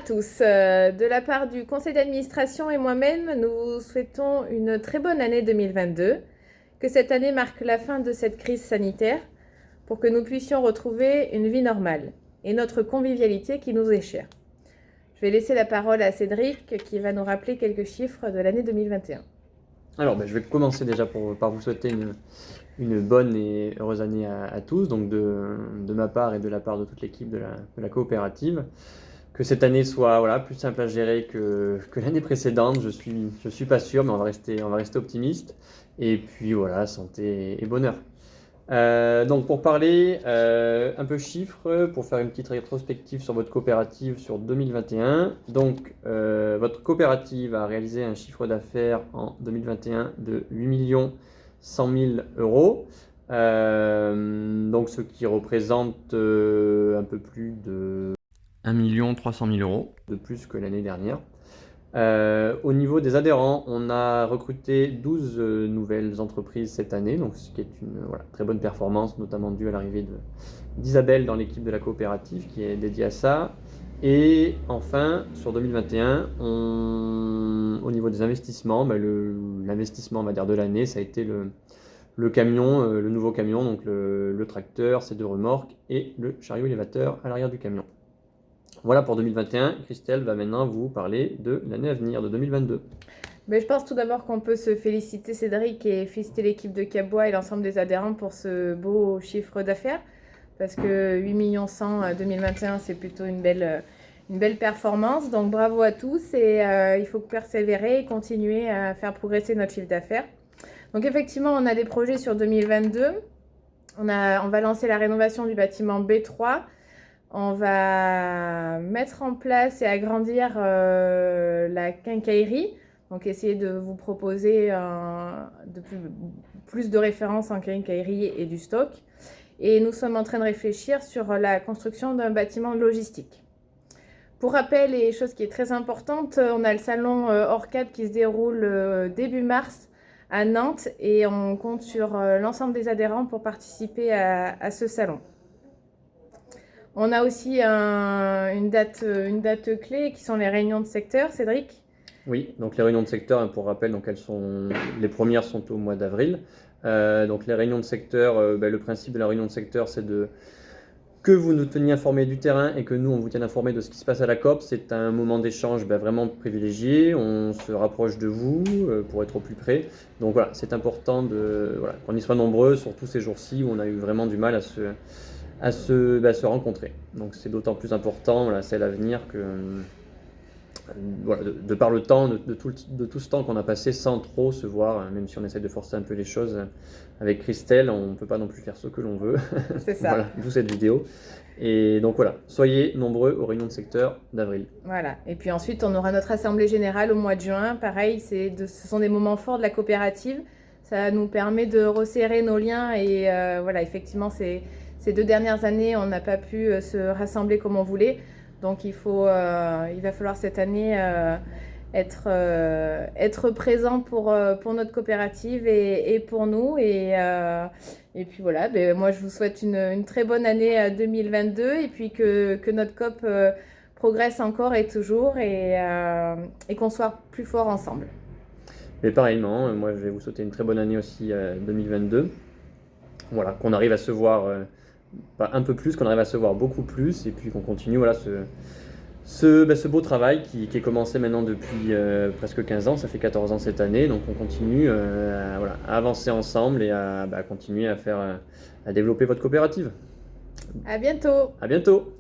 tous. De la part du conseil d'administration et moi-même, nous vous souhaitons une très bonne année 2022, que cette année marque la fin de cette crise sanitaire pour que nous puissions retrouver une vie normale et notre convivialité qui nous est chère. Je vais laisser la parole à Cédric qui va nous rappeler quelques chiffres de l'année 2021. Alors, je vais commencer déjà par vous souhaiter une bonne et heureuse année à tous, donc de ma part et de la part de toute l'équipe de la coopérative. Que cette année soit plus simple à gérer que l'année précédente, je suis pas sûr, mais on va rester optimiste. Et puis voilà, santé et bonheur. Donc pour parler un peu chiffres, pour faire une petite rétrospective sur votre coopérative sur 2021. Donc votre coopérative a réalisé un chiffre d'affaires en 2021 de 8 100 000 euros. Donc ce qui représente un peu plus de 1 300 000 euros de plus que l'année dernière. Au niveau des adhérents, on a recruté 12 nouvelles entreprises cette année, donc ce qui est une très bonne performance, notamment due à l'arrivée d'Isabelle dans l'équipe de la coopérative qui est dédiée à ça. Et enfin, sur 2021, au niveau des investissements, l'investissement on va dire, de l'année, ça a été le camion, le nouveau camion, donc le tracteur, ses 2 remorques et le chariot élévateur à l'arrière du camion. Voilà pour 2021. Christelle va maintenant vous parler de l'année à venir, de 2022. Je pense tout d'abord qu'on peut se féliciter Cédric et féliciter l'équipe de Capbois et l'ensemble des adhérents pour ce beau chiffre d'affaires. Parce que 8 100 000 2021, c'est plutôt une belle performance. Donc bravo à tous et il faut persévérer et continuer à faire progresser notre chiffre d'affaires. Donc effectivement, on a des projets sur 2022. On va lancer la rénovation du bâtiment B3. On va mettre en place et agrandir la quincaillerie. Donc essayer de vous proposer plus de références en quincaillerie et du stock. Et nous sommes en train de réfléchir sur la construction d'un bâtiment logistique. Pour rappel, et chose qui est très importante, on a le salon Orcade qui se déroule début mars à Nantes et on compte sur l'ensemble des adhérents pour participer à ce salon. On a aussi une date clé qui sont les réunions de secteur, Cédric. Oui, donc les réunions de secteur, pour rappel, donc les premières sont au mois d'avril. Donc les réunions de secteur, le principe de la réunion de secteur, c'est que vous nous teniez informés du terrain et que nous, on vous tienne informés de ce qui se passe à la COP. C'est un moment d'échange vraiment privilégié. On se rapproche de vous pour être au plus près. Donc voilà, c'est important qu'on y soit nombreux, surtout ces jours-ci où on a eu vraiment du mal à se rencontrer. Donc c'est d'autant plus important, c'est l'avenir que de par le temps, de tout ce temps qu'on a passé sans trop se voir, même si on essaie de forcer un peu les choses avec Christelle, on ne peut pas non plus faire ce que l'on veut. C'est ça. Voilà, d'où cette vidéo. Et donc voilà, soyez nombreux aux réunions de secteur d'avril. Voilà, et puis ensuite on aura notre assemblée générale au mois de juin. Pareil, ce sont des moments forts de la coopérative. Ça nous permet de resserrer nos liens et effectivement, ces 2 dernières années, on n'a pas pu se rassembler comme on voulait. Donc il va falloir cette année être présent pour notre coopérative et pour nous. Et puis voilà, moi je vous souhaite une très bonne année 2022 et puis que notre COP progresse encore et toujours et qu'on soit plus fort ensemble. Mais pareillement, moi je vais vous souhaiter une très bonne année aussi 2022. Voilà, qu'on arrive à se voir pas un peu plus, qu'on arrive à se voir beaucoup plus et puis qu'on continue ce beau travail qui est commencé maintenant depuis presque 15 ans, ça fait 14 ans cette année, donc on continue à avancer ensemble et à continuer à développer votre coopérative. À bientôt. À bientôt.